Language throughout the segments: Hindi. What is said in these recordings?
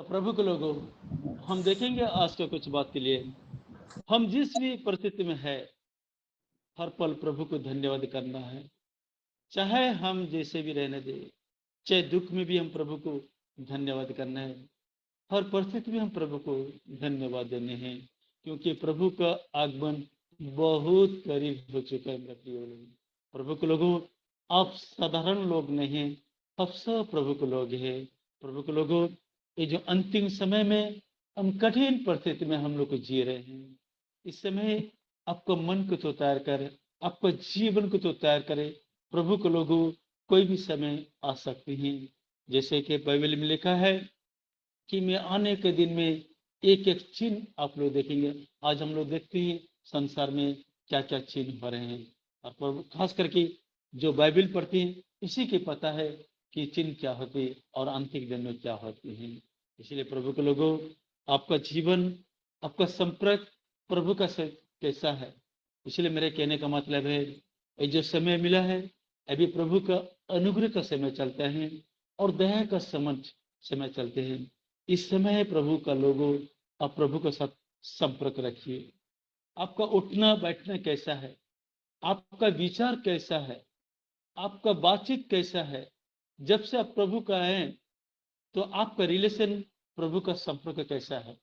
प्रभु के लोगों, हम देखेंगे आज के कुछ बात के लिए हम जिस भी परिस्थिति में है, हर पल प्रभु को धन्यवाद करना है। चाहे हम जैसे भी रहने दे, चाहे दुख में भी हम प्रभु को धन्यवाद करना है। हर परिस्थिति में हम प्रभु को धन्यवाद देने हैं, क्योंकि प्रभु का आगमन बहुत करीब हो चुका है। मेरे प्रिय लोग, प्रभु के लोगों, आप साधारण लोग नहीं हैं, आप सब प्रभु के लोग हैं। प्रभु के लोगों, ये जो अंतिम समय में हम कठिन परिस्थिति में हम लोग को जी रहे हैं, इस समय आपको मन को तो तैयार करे, आपको जीवन को तो तैयार करे। प्रभु के लोगों, कोई भी समय आ सकती है, जैसे कि बाइबल में लिखा है कि मैं आने के दिन में एक एक चिन्ह आप लोग देखेंगे। आज हम लोग देखते हैं संसार में क्या क्या चिन्ह हो रहे हैं, और प्रभु खास करके जो बाइबल पढ़ते हैं इसी के पता है कि चिन्ह क्या होते हैं और अंतिम दिन में क्या होते हैं। इसलिए प्रभु के लोगों, आपका जीवन, आपका संपर्क प्रभु का से कैसा है। इसलिए मेरे कहने का मतलब है, ये जो समय मिला है, अभी प्रभु का अनुग्रह का समय चलता है और दया का समय चलते हैं। इस समय प्रभु का लोगों, आप प्रभु के साथ संपर्क रखिए। आपका उठना बैठना कैसा है, आपका विचार कैसा है, आपका बातचीत कैसा है। जब से आप प्रभु का हैं, तो आपका रिलेशन, प्रभु का संपर्क कैसा है,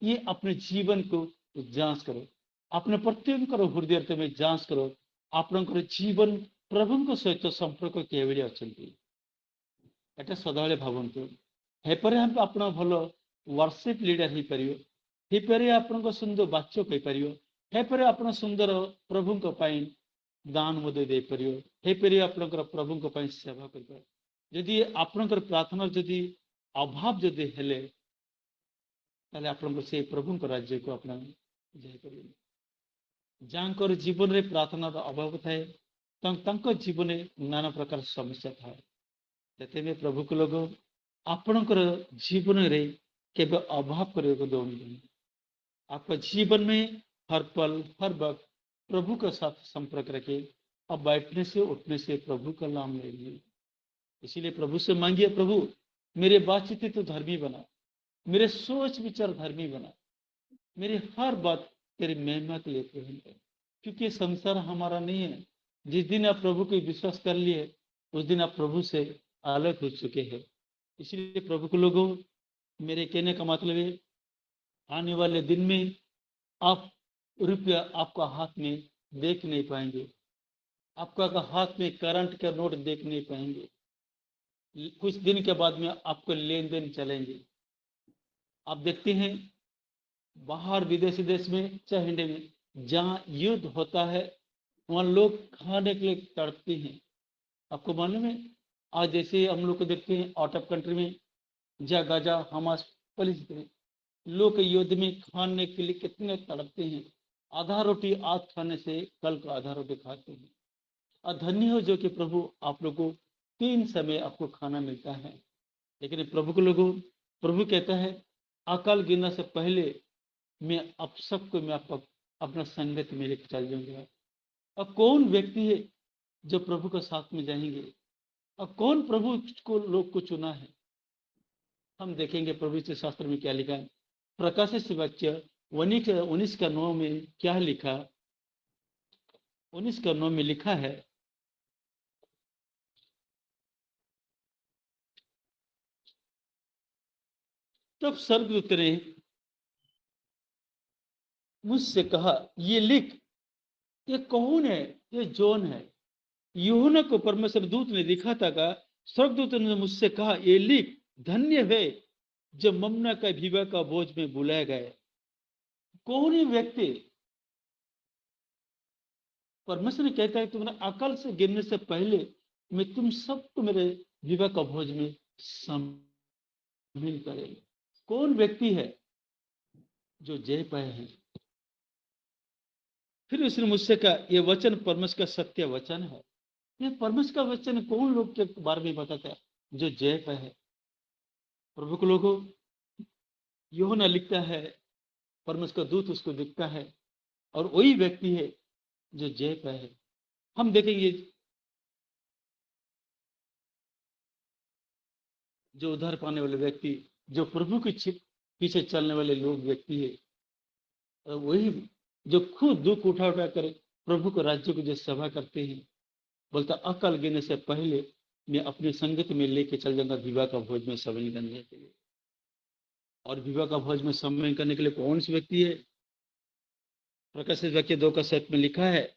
ये अपने जीवन को जांच करो। अपने प्रत्येक हृदय में जांच करो। आपनकर जीवन प्रभु सहित संपर्क केवल अच्छी एटा सदाबले भावतु। हेपरे हम अपना भलो वर्शिप लीडर ही परियो, हेपरे आपन सुंदर बाच्य कही परियो, हेपरे अपना सुंदर प्रभु को पाई दान मदे दे परियो, हेपरे आपनकर प्रभु को पाई सेवा कर पाए। यदि आपनकर प्रार्थना यदि अभाव यदि हेले, ताले आपनकर से प्रभु को राज्य को अपना जाय परियो। जांकर जीवन रे प्रार्थना अभाव थाए, तंक जीवन नाना प्रकार समस्या थाए। तेते में प्रभु के लोग आपणकर जीवन रे केवल अभाव करने दौड़े। आपका जीवन में हर पल हर वक्त प्रभु के साथ संपर्क रखे। अब बैठने से उठने से प्रभु का नाम लेंगे। इसीलिए प्रभु से मांगिए, प्रभु मेरे बातचीत तो धर्मी बना, मेरे सोच विचार धर्मी बना, मेरी हर बात तेरी महिमा के लिए ग्रहण कर। क्योंकि संसार हमारा नहीं है। जिस दिन आप प्रभु को विश्वास कर लिए, उस दिन आप प्रभु से अलग हो चुके हैं। इसलिए प्रभु के लोगों, मेरे कहने का मतलब है, आने वाले दिन में आप रुपया आपका हाथ में देख नहीं पाएंगे, आपका हाथ में करंट का नोट देख नहीं पाएंगे। कुछ दिन के बाद में आपको लेन देन चलेंगे। आप देखते हैं बाहर विदेशी देश में, चाहे इंडिया में, जहां युद्ध होता है वहां लोग खाने के लिए तड़पते हैं। आपको मालूम है, आज जैसे हम लोग को देखते हैं आउट ऑफ कंट्री में, जा गाजा हमास पलिस लोग युद्ध में खाने के लिए कितने तड़पते हैं। आधा रोटी आज खाने से कल को आधा रोटी खाते हैं। और धन्य हो जो कि प्रभु आप लोगों को 3 समय आपको खाना मिलता है। लेकिन प्रभु के लोगों, प्रभु कहता है अकाल गिरने से पहले मैं आप सबको मैं आपको अपना संगत में लेकर चल जाऊंगा। अब कौन व्यक्ति है जो प्रभु के साथ में जाएंगे, अब कौन प्रभु को लोग को चुना है। हम देखेंगे प्रभु के शास्त्र में क्या लिखा है। प्रकाशित वाक्य 19:9 में क्या लिखा, 19:9 में लिखा है, तब स्वर्गदूत ने मुझसे कहा, ये लिख, ये कौन है, ये जॉन है। यूहन्ना को परमेश्वर दूत ने दिखा था का, स्वर्गदूत ने मुझसे कहा, ये लिख, धन्य है जो ममना का विवाह का बोझ में बुलाया गया। कौन ही व्यक्ति, परमेश्वर ने कहता है तुम्हारे अकल से गिरने से पहले मैं तुम सबको मेरे विवाह का भोज में शामिल करेगा। कौन व्यक्ति है जो जय पाए हैं। फिर उसने मुझसे कहा, यह वचन परमेश्वर का सत्य वचन है। यह परमेश्वर का वचन कौन लोग के बारे में बताता है जो जय पाए है। प्रभु के लोगों, यूहन्ना लिखता है, परमेश्वर का दूत उसको दिखता है और वही व्यक्ति है जो जय पाए है। हम देखेंगे जो उद्धार पाने वाले व्यक्ति जो प्रभु के पीछे चलने वाले लोग व्यक्ति है, और वही जो खुद दुख उठा उठा कर प्रभु को राज्य को जो सभा करते हैं, बोलता अकल गिरने से पहले मैं अपनी संगति में लेके चल जाऊंगा विवाह का भोज में सम्मिलन करने के लिए। और विवाह का भोज में सम्मिलन करने के लिए कौन से व्यक्ति है? प्रकाशित वाक्य 2:7 में लिखा है,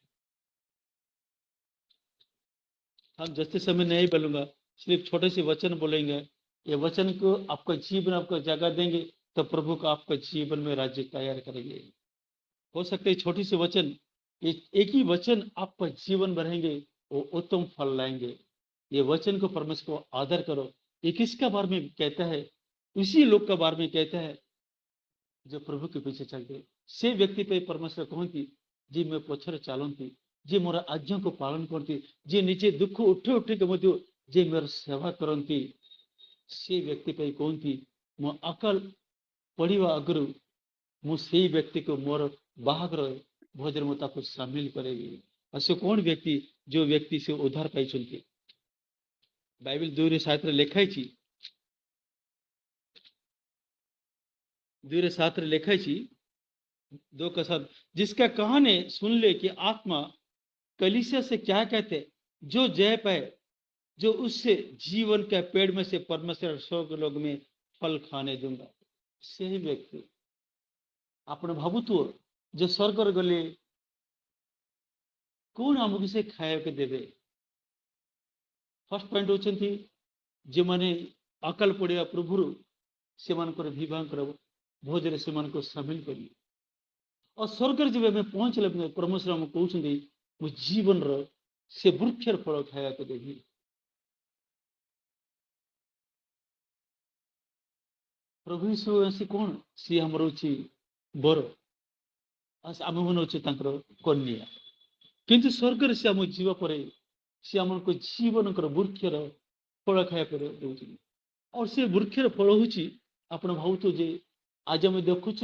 हम जैसे समय नहीं बोलूंगा, सिर्फ छोटे से वचन बोलेंगे, ये वचन को आपका जीवन आपको जगह देंगे, तो प्रभु का आपका जीवन में राज्य तैयार करेंगे। हो सकता है छोटी सी वचन, एक ही वचन आपका जीवन बढ़ेंगे, वो उत्तम फल लाएंगे। ये वचन को परमेश्वर को आदर करो। ये किसका बारे में कहता है? उसी लोग का बारे में कहता है जो प्रभु के पीछे चलते। से व्यक्ति पे परमेश्वर कहती जी मैं पछरे चालती, जे मोर आज्ञा को पालन करती, जे निजे दुख उठे उठे के जे मेर सेवा करती, से व्यक्ति पे कहती मो अकल पढ़ा आगु मुझे व्यक्ति को मोर बाहागर भोजन में ताको सामिल करेगी। और से कौन व्यक्ति? जो व्यक्ति से उद्धार पाई। बाइबल 2:7 लिखाई, 2:7 लिखाई 2:7, जिसका कहानी सुन ले कि आत्मा कलीसिया से क्या कहते, जो जय पाए, जो उससे जीवन के पेड़ में से परमेश्वर स्वर्ग लोक में फल खाने दूंगा। से ही व्यक्ति आपण भावुथु जो स्वर्ग गले कौन आमको से खाया के देवे? फर्स्ट पॉइंट होचंती जे माने अकल पड़िया प्रभुरु से विवाह भोजन से सामिल करिए। और स्वर्ग जब हमें पहुंचले परमेश्वर हम कहते मो जीवन से वृक्षर फल खाया को देवी। प्रभु यीशु ऐसी कौन? सी हमर होची बर, आम मन होचे कन्या, किंतु स्वर्ग से आम जीवा पर सी आम जीवन वृक्षर फल खाया कर। और से वृक्षर फल हूँ आप भावुथ जे आज आम देखुच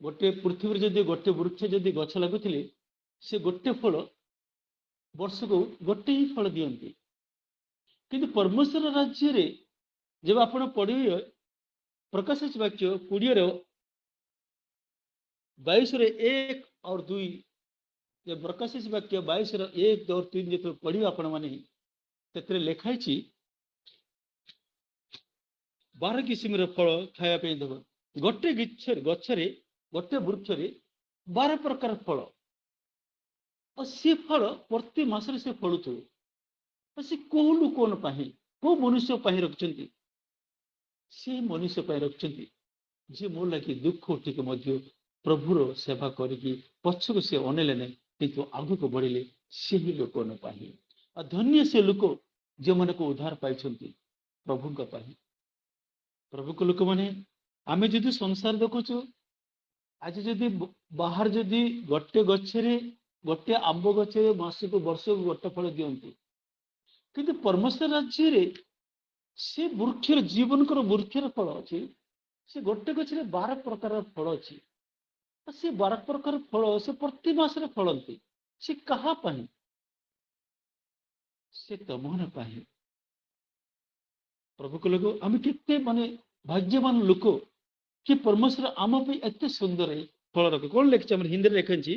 गोटे पृथ्वी जदि गोटे वृक्ष जदि गछ लगुले से गोटे फल वर्ष को गोटे ही फल दियंती, किंतु परमेश्वर राज्य रे जब आप पढ़े प्रकाशित वाक्य 20:22 और 2, जब प्रकाशित वाक्य 22:1 और 3 जो पढ़े आपण मैंने लिखाई 12 किस्म फल खाया देव। गोटे गच्छरे गोटे वृक्षरे 12 प्रकार फल, और सी फल प्रति मासरे से फलुथु। से कौ लोक को मनुष्य रखिंट, से मनुष्य रखिंट जे मोर लगे दुख उठिक प्रभुर सेवा करी पछक से अनेले नहीं, किंतु आगु को बढ़िले से ही लोक और धन्य से लोक जो मन को उद्धार पाई प्रभु प्रभु को लोक मैंने आम जो संसार देखु आज जदि बाहर जदि गोटे गच्छरे गोटे आंब गच्छरे मासक वर्ष को गोटे फल दियंती, किंतु परमेश्वर राज्य रे से वृक्षर जीवन कर वृक्षर फल अच्छी, से गोटे गच्छरे 12 प्रकार फल अच्छी। से 12 प्रकार फल से प्रति मासरे फलती, से कहा पाही? से तमन पाही। प्रभु को लोग आम के माने भाग्यवान लोक कि परमेश्वर आम पे एते सुंदर है फल रखे। कौन लिखे हमारे हिंदी लिखी,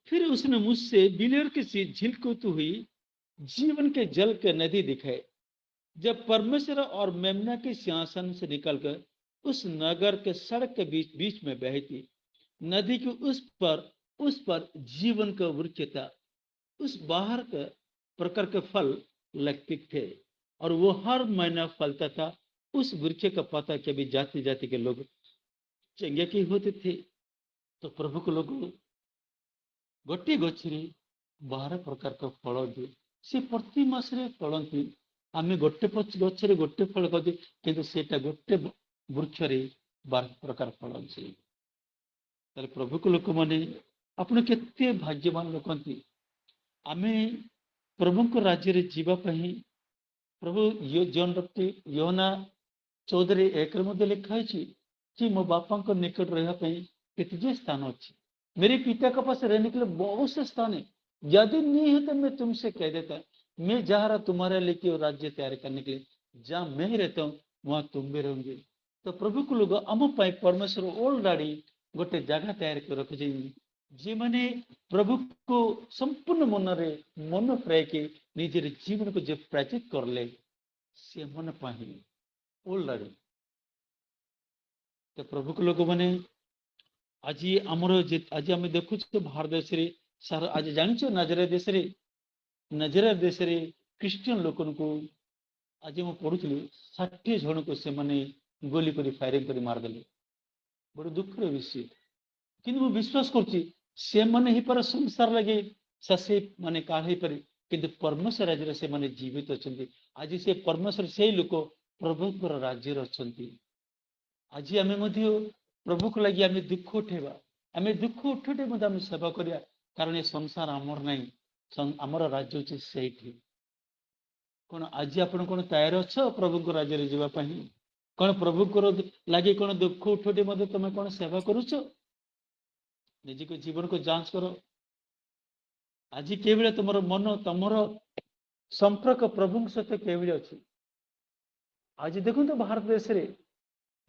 फिर उसने मुझसे बिलेर की सी झिलकुत हुई जीवन के जल के नदी दिखाए, जब परमेश्वर और मेमना के सिंहासन से निकलकर उस नगर के सड़क के बीच बीच में बहती। नदी के उस पर जीवन का वृक्ष था, उस बाहर के प्रकार के फल लगते थे और वो हर महीना फलता था। उस वृक्ष का पता के भी जाति जाति के लोग चंगे के होते थे। तो प्रभु को लोग गोटे गच्छरे 12 प्रकार का फल दिए, से प्रति मासरे फलती। आम गोटे गच्छरे गोटे फल कर किंतु सेटा गोटे वृक्ष 12 प्रकार फल अच्छे। प्रभु को लोक मैंने आपण केते भाग्यवान लोक। आम प्रभु को राज्य रे जीवा पही प्रभु जॉन योना 14:1 मध्य लिखाई कि मो बापा को निकट रहा कितने स्थान अच्छे, मेरे पिता के पास रहने के लिए बहुत से स्थान है। यदि नहीं है तो मैं तुमसे कह देता, मैं जा रहा तुम्हारे लिए राज्य तैयार करने के लिए। जहां मैं रहता हूँ वहां तुम भी रहोगे। तो प्रभु को लोग आम परमेश्वर ऑलरेडी गोटे जगह तैयार कर रखी जी मैंने प्रभु को संपूर्ण मन रे मन प्राय के निजे जीवन को जो प्राचित करले से मन पाही ऑलरेडी। तो प्रभु को लोग मैंने आज आमर आज आम देखु भारत देश रे सार आज जानिଛ नाजरा देश रे क्रिश्चियन लोक को आज मैं पढ़ुली 60 जन को से माने गोली कर फायरिंग कर मारदेले बड़े दुखर विषय कि विश्वास कर संसार लगे शशि माने काढ़ पारे कि परमेश्वर राज्य से माने जीवित अच्छा आज से परमेश्वर से लोक प्रभुकर राज्य अच्छा। आज आम प्रभु को लगी आम दुख उठेबा आम दुख उठे आम सेवा करिया कारण ये संसार आमर नहीं आमर राज्य होची सेठी। कौन आज आपण कौन तैयार अच्छ प्रभु को राज्य रे जीवा पई कौन प्रभु को लगे कौन दुख उठे मते तुम कौन सेवा करूछ निज को जीवन को जांच करो। आज केवल तुमर मन तुमर संपर्क प्रभु सहित केवल अच्छी। आज देखु भारत देश रे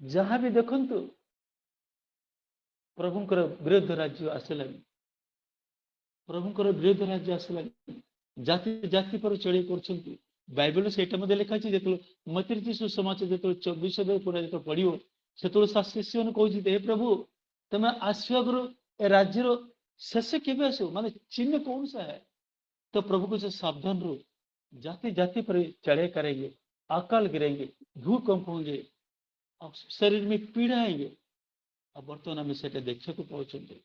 जहाँ भी देखु प्रभुंकर विरोध राज्य आसला प्रभुंकर विरोध राज्य आसला जाति जाति पर चढ़ी कर बाइबल से लिखा जो मती सुसमाचार जो 24 जो पढ़ो से शिष्य मैंने कहते हे प्रभु तुम आसवा गुरु ए राज्य शेष केवे आस माने चिन्ह कौन सा है। तो प्रभु को सावधान रो जाति जाति पर चढ़े करेंगे अकाल गिरेंगे भूकंप होंगे और शरीर में पीड़ा आएंगे। अब बर्तमान हमें से देखने को पाते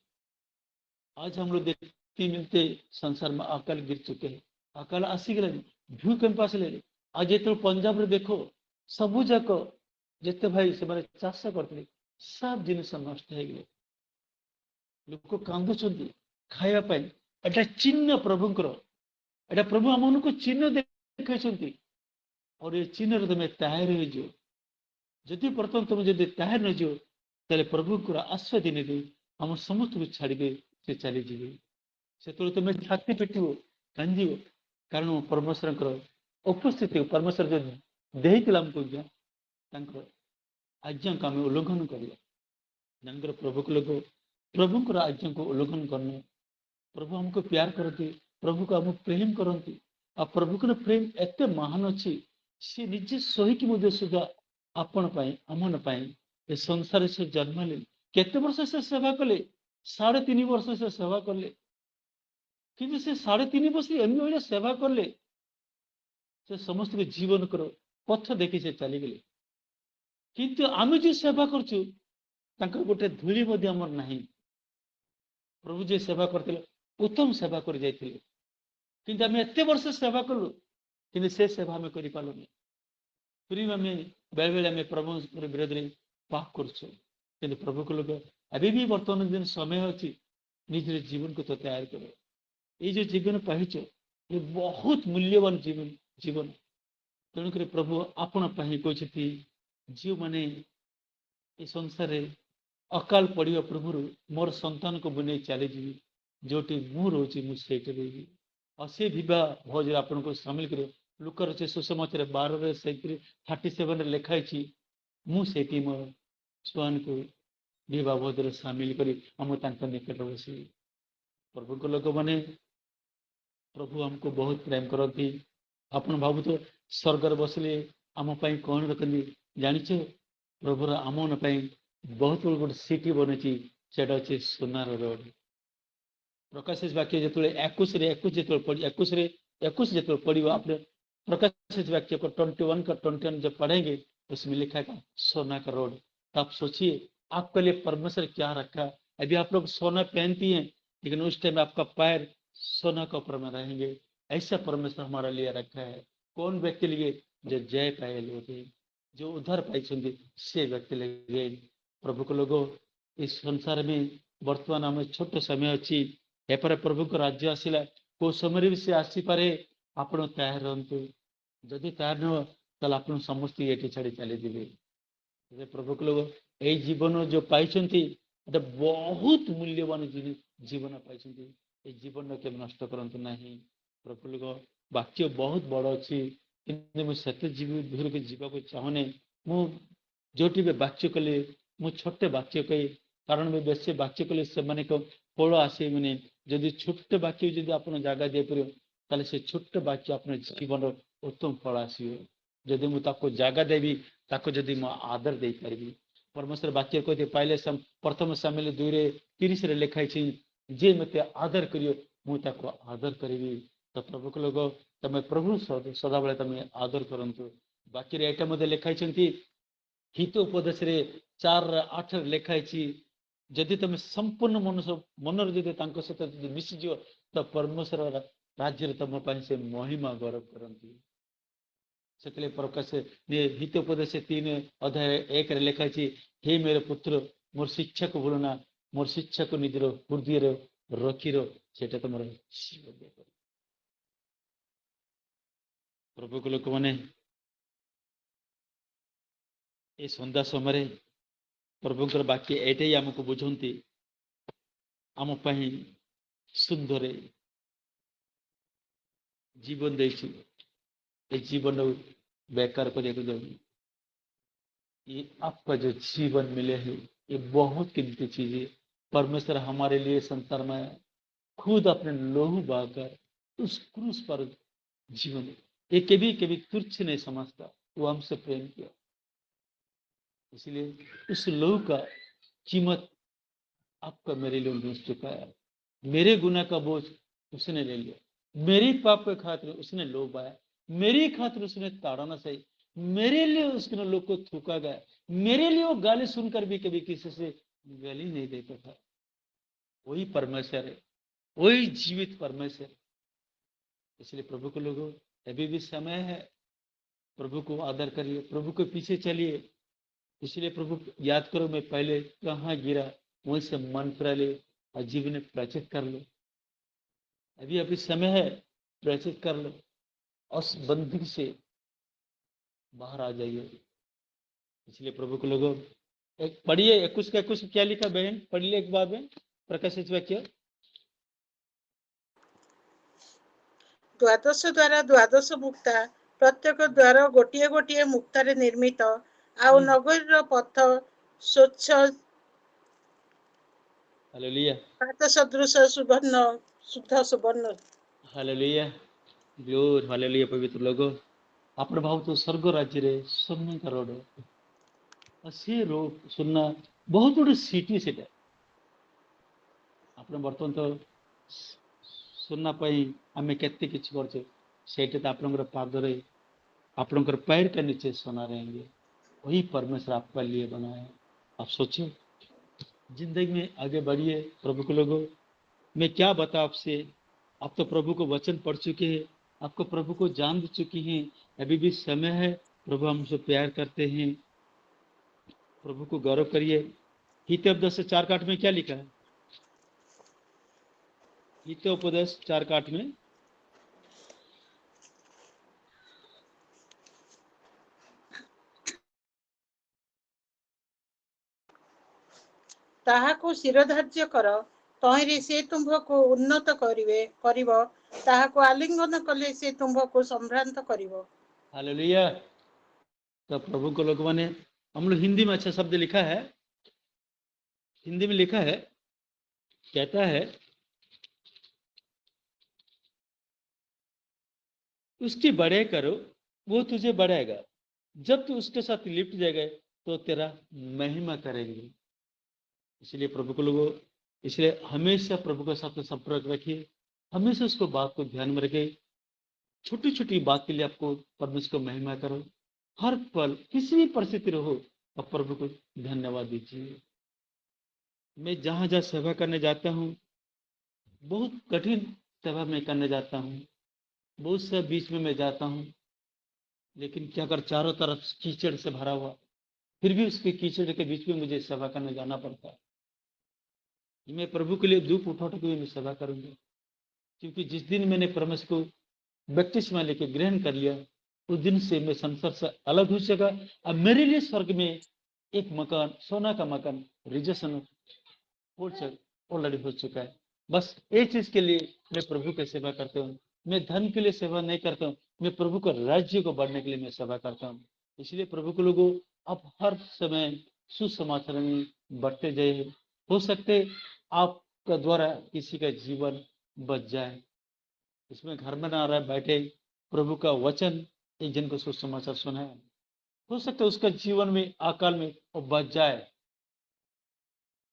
आज हम लोग देखते मिलते संसार में अकाल गिर चुके हैं अकाल आसीगला भूकंप आसले। आज जो पंजाब रे देखो सबू जाक जिते भाई से चाष करते सब जिन नष्ट हो गए लोक कांदुंट खावाई एटा चिन्ह प्रभुंकर एटा प्रभु आम को चिन्ह देखते और ये चिन्ह तुम तैयार हो जदि बर्तमान तुम जब तैयार न जो तेरे प्रभु को आश्वा दिन दे आम समस्त को छाड़े से चली जी से तुम छाती पिट कांद कारण परमेश्वर उपस्थिति परमेश्वर जो देला आमको आज्ञा को आम उल्लंघन कर प्रभु को लोग प्रभुंर आज्ञा को उल्लंघन करना प्रभु हमको प्यार करते प्रभु को आम प्रेम करती आ प्रभु को प्रेम एत महान अच्छी सी निजे सहीकि सुधा आपण आमन ये संसार से जन्म ले केते वर्ष से सेवा कले 3.5 वर्ष से सेवा कले कि से 3.5 वर्ष एम सेवा कले से समस्त के जीवन कर पथ देखी से चली गले किंतु आम जो सेवा करचु गोटे धूली आमर नहीं प्रभु जी सेवा करते उत्तम सेवा कर जाइए किंतु आम एत वर्ष सेवा कलु कि से सेवा आम कर पालुनी फिर आम बेले बेले आम प्रभु विरोध में पाप कर प्रभु को लोग अभी भी वर्तमान दिन समय अच्छी निज जीवन को तो तैयार करो ये जो जीवन पाइच ये बहुत मूल्यवान जीवन जीवन तेणुक प्रभु आपण कहते जो मैंने ये संसार अकाल पड़ा प्रभु मोर संतान को बुने चली जी जो मु रोची मुझे रही और से विवाह भोज आपन को सामिल कर लुकर से सुसमाचार 12:37 लिखाई मुझे मो छुआन को विवाह भोज सामिल कर निकट बस प्रभु को लोक मैंने प्रभु हमको बहुत प्रेम करती आपन भावु तो स्वर्गर बसले आम कौन रखती जाच प्रभुर आम मन बहुत बड़ गोटे सिटी बनी से सोनार रोड प्रकाश वाक्य जो 21 जो पढ़ो आप प्रकाश वाक्य को 21 का 21 जब पढ़ेंगे उसमें लिखा है सोना का रोड। तो आप सोचिए आपके लिए परमेश्वर क्या रखा। अभी आप लोग सोना पहनती हैं लेकिन उस टाइम आपका पैर सोना के ऊपर में रहेंगे। ऐसा परमेश्वर हमारे लिए रखा है। कौन व्यक्ति लिए जो जय पाए लोग जो उद्धार पाई से व्यक्ति लगे प्रभु को लोगों इस संसार में वर्तमान आम छोट समय अच्छी एपर प्रभु को राज्य आसला को समय भी से आसीपे आप तैयार रुँ जदि तैयार न आप समस्त ये छाड़ी चली जी प्रभु को लोग यही जीवन जो पाई बहुत मूल्यवान जीवन पाई जीवन के नष्ट करते ना प्रभु लोग वाक्य बहुत बड़ अच्छी मुझे दूर के जीवा चाहूनी मु जोटी भी वाक्य कले मु छोटे वाक्य कही कारण में बेसी वाक्य कले से माने को फल आसे माने जदि छोटे वाक्य जदि आपन जागा दे परियो ताले से छोटे वाक्य आपन जीवन उत्तम फल आसीयो जदि मु ताको जागा देबी ताको जदि मु आदर दे परबी परमेश्वर वाक्य कहते पाइले प्रथम सामिल 2 रे 30 रे लिखाई छी जे मते आदर करियो मु ताको आदर करबी तो प्रभु को लोग तमे प्रभु सदा बेले तमे आदर करंतु बाकी रे एटा मध्ये लिखाई छंती हित उपदेश रे 4:8 लिखाई छी जदि तमे संपूर्ण मनर जदि तांको सहित जदि मिसी जियो तो परमेश्वर राज्य रे तम पय से महिमा गौरव करंती सेतले प्रकाश ने हित उपदेश 3:1 रे लिखाई छी हे मेरे पुत्र मोर शिक्षा को भूलना मोर शिक्षा को निजर हृदय रे रखिरो सेटा तमर जीवन प्रभु को लोक माने ए संध्या समय प्रभुंकर वाक्य एटे आमको बुझंती आम पही सुंदर जीवन देछि ए जीवन बेकार करने को जाऊँ ये आपका जो जीवन मिले है ये बहुत कीमती चीज है परमेश्वर हमारे लिए संसार में खुद अपने लोहू बहाकर उस क्रूस पर जीवन ये कभी कभी तुच्छ नहीं समझता वो हमसे प्रेम किया इसलिए उस लोहू का कीमत आपका मेरे लिए उन्होंने चुकाया मेरे गुनाह का बोझ उसने ले लिया मेरी पाप के खातिर उसने लोभ आया मेरी खातिर उसने ताड़ना सही मेरे लिए उसने लोग को थूका गया मेरे लिए वो गाली सुनकर भी कभी किसी से गाली नहीं देता था वही परमेश्वर है वही जीवित परमेश्वर इसलिए प्रभु को लोगों अभी भी समय है प्रभु को आदर करिए प्रभु के पीछे चलिए इसलिए प्रभु याद करो मैं पहले कहाँ गिरा वहीं से मन फिरा ले और जीवन प्रचित कर लो अभी अभी समय है प्रचित कर लो उस बंधन से बाहर आ जाइए इसलिए प्रभु को लोगों एक पढ़िए 21 का 21 क्या लिखा बहन पढ़िए एक बार में प्रकाशित वाक्य द्वादश द्वारा द्वादश मुक्ता प्रत्येक द्वार गोटे गोटे मुक्तारे निर्मित आउ नगर पथ स्वच्छ हालेलुया पात सदृश सुवर्ण शुद्ध सुवर्ण हालेलुया ग्लोरी हालेलुया पवित्र लोगों आपण भाव तो स्वर्ग राज्य रे सोने का रोड से रोड सुनना बहुत बड़ी सिटी से आपण बर्तमान तो सुनना पाई आम केते किछ करछे सेटे तो आपनकर पाद रे आपनकर पैर के नीचे सोना रहेंगे वही परमेश्वर आपके लिए बनाया है आप सोचिए जिंदगी में आगे बढ़िए प्रभु के लोगों मैं क्या बता आपसे आप तो प्रभु को वचन पढ़ चुके हैं आपको प्रभु को जान चुकी हैं अभी भी समय है प्रभु हमसे प्यार करते हैं प्रभु को गौरव करिए हितोपदेश 4:8 में क्या लिखा है हितोपदेश 4:8 में ताहाको शिरोधार्य कर तहिरे से तुम्भको उन्नत करिवे करिवो ताहाको आलिंगन कले से तुम्भको संभ्रांत करिवो हालेलुया तो प्रभु को लोग माने हम लोग हिंदी में अच्छा शब्द लिखा है हिंदी में लिखा है कहता है उसकी बड़े करो वो तुझे बढ़ाएगा जब तू उसके साथ लिप्ट जाएगा तो तेरा महिमा करेंगे इसलिए प्रभु को लोगों इसलिए हमेशा प्रभु के साथ संपर्क रखिए हमेशा उसको बात को ध्यान में रखिए छोटी छोटी बात के लिए आपको परमेश्वर को महिमा करो हर पल किसी भी परिस्थिति रहो आप प्रभु को धन्यवाद दीजिए मैं जहां जहां सेवा करने जाता हूं बहुत कठिन सेवा में करने जाता हूं बहुत से बीच में मैं जाता हूं लेकिन क्या कर चारों तरफ कीचड़ से भरा हुआ फिर भी उसके कीचड़ के बीच में मुझे सेवा करने जाना पड़ता है मैं प्रभु के लिए धूप उठा उठा के मैं सेवा करूंगा क्योंकि जिस दिन मैंने परमेश्वर को बपतिस्मा लेके ग्रहण कर लिया उस दिन से मैं संसार से अलग हो सका अब मेरे लिए स्वर्ग में एक मकान सोना का मकान रिजर्वेशन ऑलरेडी हो चुका है बस एक चीज के लिए मैं प्रभु की सेवा करता हूँ मैं धन के लिए सेवा नहीं करता हूँ मैं प्रभु का राज्य को बढ़ने के लिए मैं सेवा करता हूँ इसलिए प्रभु के लोगों आप हर समय सुसमाचार में बढ़ते जाइए। हो सकते आपका द्वारा किसी का जीवन बच जाए। इसमें घर में ना रहे बैठे प्रभु का वचन एक जन को सुसमाचार सुनाए, हो सकता है उसका जीवन में अकाल में वो बच जाए।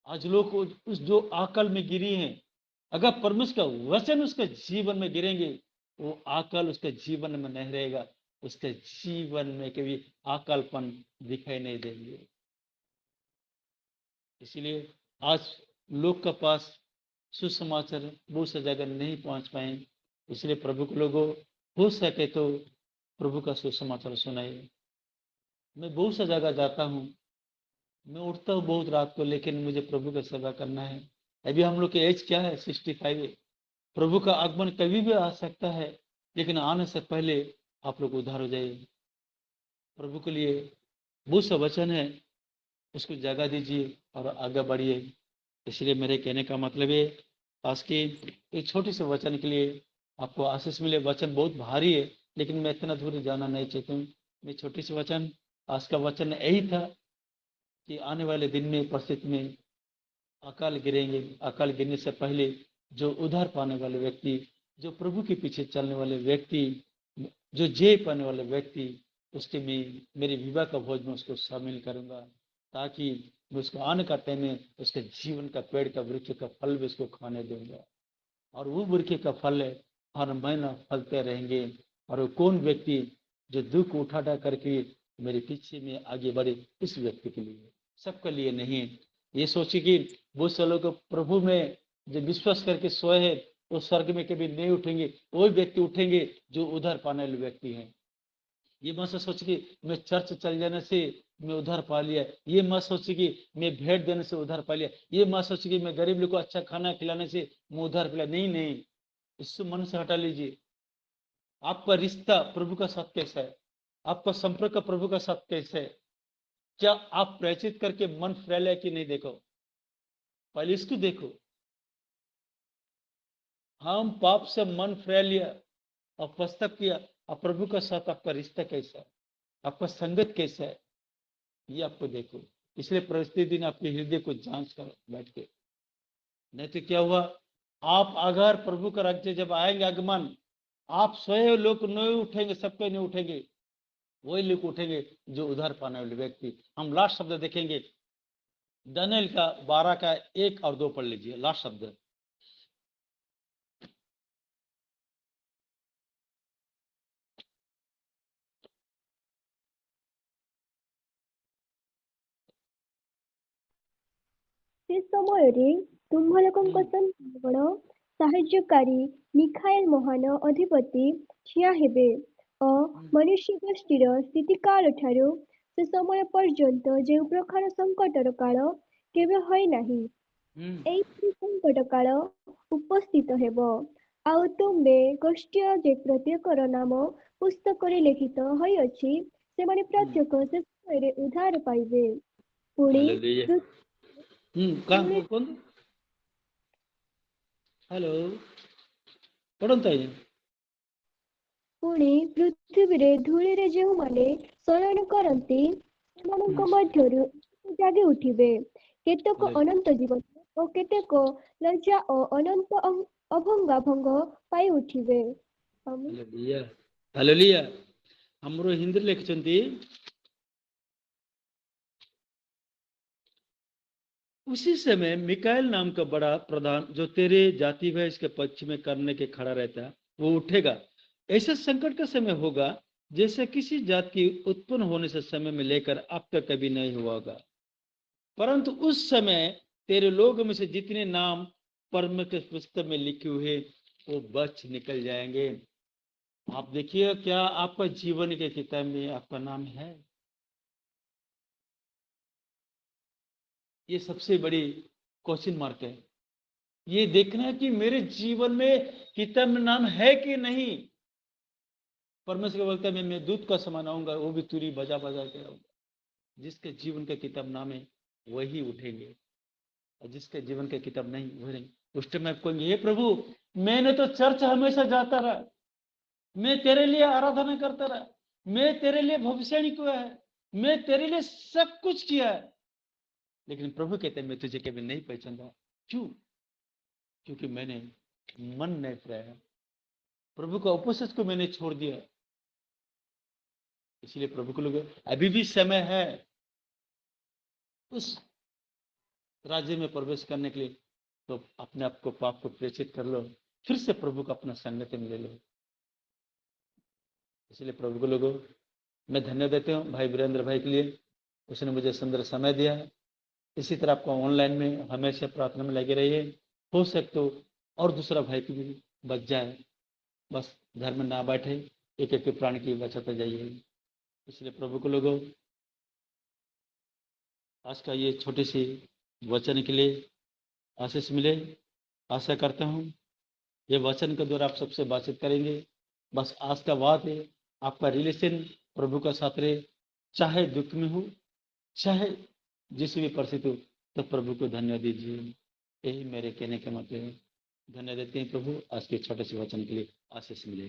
आज लोग उस जो अकाल में गिरी हैं, अगर परमेश्वर का वचन उसके जीवन में गिरेंगे, वो अकाल उसके जीवन में नहीं रहेगा, उसके जीवन में कभी अकालपन दिखाई नहीं देंगे। इसलिए आज लोग के पास सुसमाचार बहुत सी जगह नहीं पहुंच पाए। इसलिए प्रभु के लोगों, हो सके तो प्रभु का सुसमाचार सुनाइए। मैं बहुत सा जगह जाता हूँ, मैं उठता हूँ बहुत रात को, लेकिन मुझे प्रभु का सेवा करना है। अभी हम लोग की एज क्या है, 65 है। प्रभु का आगमन कभी भी आ सकता है, लेकिन आने से पहले आप लोग उद्धार हो जाइए। प्रभु के लिए बहुत सा वचन है, उसको जगह दीजिए और आगे बढ़िए। इसलिए मेरे कहने का मतलब है, आज की एक छोटी से वचन के लिए आपको आशीष मिले। वचन बहुत भारी है, लेकिन मैं इतना दूर जाना नहीं चाहता हूँ। मैं छोटी सी वचन, आज का वचन यही था कि आने वाले दिन में परिस्थिति में अकाल गिरेंगे। अकाल गिरने से पहले जो उद्धार पाने वाले व्यक्ति, जो प्रभु के पीछे चलने वाले व्यक्ति, जो जय पाने वाले व्यक्ति, उसके में मेरे विवाह का भोज में उसको शामिल करूंगा, ताकि मैं उसको आने का टाइम में उसके जीवन का पेड़ का वृक्ष का फल भी उसको खाने दूंगा। और वो वृक्ष का फल हर महीना फलते रहेंगे। और वो कौन व्यक्ति जो दुख उठा करके मेरे पीछे में आगे बढ़े, इस व्यक्ति के लिए, सबके लिए नहीं। ये सोचिए कि बहुत से लोग प्रभु में जो विश्वास करके सोए हैं, वो स्वर्ग में कभी नहीं उठेंगे। वही व्यक्ति उठेंगे जो उधार पाने वाले व्यक्ति हैं। ये मत सोच कि मैं चर्च चल जाने से मैं उधार पा लिया, ये मत सोचिए कि मैं भेंट देने से उधार पा लिया, ये मत सोचिए कि मैं गरीब लोग को अच्छा खाना खिलाने से मैं उधार पा लिया। नहीं नहीं, इससे मन से हटा लीजिए। आपका रिश्ता प्रभु का साथ कैसा है, आपका संपर्क प्रभु का साथ कैसा है, क्या आप प्रायश्चित करके मन फैला है कि नहीं, देखो पहले इसको देखो। हम पाप से मन फैल लिया और पश्चाताप किया, और प्रभु का साथ आपका रिश्ता कैसा है, आपका संगत कैसा है, ये आपको देखो। इसलिए प्रतिदिन आपके हृदय को जांच कर बैठ के। नहीं तो क्या हुआ, आप अगर प्रभु का राज्य जब आएंगे आगमन, आप स्वयं लोग नहीं उठेंगे, सबके नहीं उठेंगे, वही लोग उठेंगे जो उधार पाने वाले व्यक्ति। हम लास्ट शब्द देखेंगे, दानियेल का 12 का 1 और 2 पढ़ लीजिए, लास्ट शब्द। ସେ ସମୟରେ ତୁମ୍ଭ ଲୋକଙ୍କ ସନ୍ତାନଗଣ ସାହାଯ୍ୟକାରୀ ମିଖାଏଲ ମହାନ ଅଧିପତି ଠିଆ ହେବେ ଓ ମନୁଷ୍ୟ ଗୋଷ୍ଠୀର ସ୍ଥିତିକାଳଠାରୁ ସେ ସମୟ ପର୍ଯ୍ୟନ୍ତ ଯେଉଁ ପ୍ରକାର ସଙ୍କଟର କାଳ କେବେ ହୋଇନାହିଁ, ଏହିପରି ସଙ୍କଟ କାଳ ଉପସ୍ଥିତ ହେବ। ଆଉ ତୁମ୍ଭେ ଗୋଷ୍ଠୀୟ ଯେ ପ୍ରତ୍ୟେକର ନାମ ପୁସ୍ତକରେ ଲିଖିତ ହୋଇଅଛି, ସେମାନେ ପ୍ରତ୍ୟେକ ସେ ସମୟରେ ଉଦ୍ଧାର ପାଇବେ। ପୁଣି कहाँ कौन? हेलो, ପଢନ୍ତୁ ଆଜ୍ଞା। ପୁଣି ପୃଥିବୀରେ ଧୂଳିରେ ଯେଉଁମାନେ ଶୟନ କରନ୍ତି, ସେମାନଙ୍କ ମଧ୍ୟରୁ ଜାଗି ଉଠିବେ କେତେକ ଅନନ୍ତ ଜୀବନ ଓ କେତେକ ଲଜ୍ଜା ଓ ଅନନ୍ତ ଅଭଙ୍ଗା ଭଙ୍ଗ ପାଇ ଉଠିବେ। ହାଲେଲୁୟା। ଆମର ହିନ୍ଦୀରେ ଲେଖିଛନ୍ତି, उसी समय मिकाएल नाम का बड़ा प्रधान, जो तेरे जाति भाई इसके पक्ष में करने के खड़ा रहता, वो उठेगा। ऐसा संकट का समय होगा जैसे किसी जात की उत्पन्न होने से समय में लेकर अब तक कभी नहीं हुआ होगा। परंतु उस समय तेरे लोग में से जितने नाम परम के पुस्तक में लिखे हुए वो बच निकल जाएंगे। आप देखिए, क्या आपका जीवन के किताब में आपका नाम है? ये सबसे बड़ी क्वेश्चन मार्क है। ये देखना कि मेरे जीवन में किताब में नाम है कि नहीं। परमेश्वर के बोलता है, मैं दूध का समान आऊंगा, वो भी तुरी बजा बजा के आऊंगा। जिसके जीवन का किताब नाम है वही उठेंगे, और जिसके जीवन का किताब नहीं वही नहीं। उस टाइम आप कहेंगे, हे प्रभु, मैंने तो चर्च हमेशा जाता रहा, मैं तेरे लिए आराधना करता रहा, मैं तेरे लिए भविष्यवाणी किया है, मैं तेरे लिए सब कुछ किया है, लेकिन प्रभु कहते हैं मैं तुझे कभी नहीं पहचानता। क्यों? क्योंकि मैंने मन नहीं फिराया, प्रभु का उपस्थित को मैंने छोड़ दिया। इसलिए प्रभु को लोग अभी भी समय है उस राज्य में प्रवेश करने के लिए, तो अपने आप को पाप को प्रेषित कर लो, फिर से प्रभु को अपना संगत में ले लो। इसलिए प्रभु को लोगों मैं धन्यवाद देता हूँ भाई वीरेंद्र भाई के लिए, उसने मुझे सुंदर समय दिया। इसी तरह आपको ऑनलाइन में हमेशा प्रार्थना में लगे रहिए। हो सके तो और दूसरा भाई की भी बच जाए, बस घर में ना बैठे, एक एक प्राण की बचाते जाइए। इसलिए प्रभु को लोगों आज का ये छोटी सी वचन के लिए आशीष मिले। आशा करता हूँ ये वचन के द्वारा आप सबसे बातचीत करेंगे। बस आज का बात है आपका रिलेशन प्रभु का साथ रहे, चाहे दुख में हो चाहे जिस भी परिस्थिति हो, तो प्रभु को धन्यवाद दीजिए। यही मेरे कहने का मतलब है। धन्यवाद देते हैं प्रभु, आज के छोटे से वचन के लिए आशीष मिले।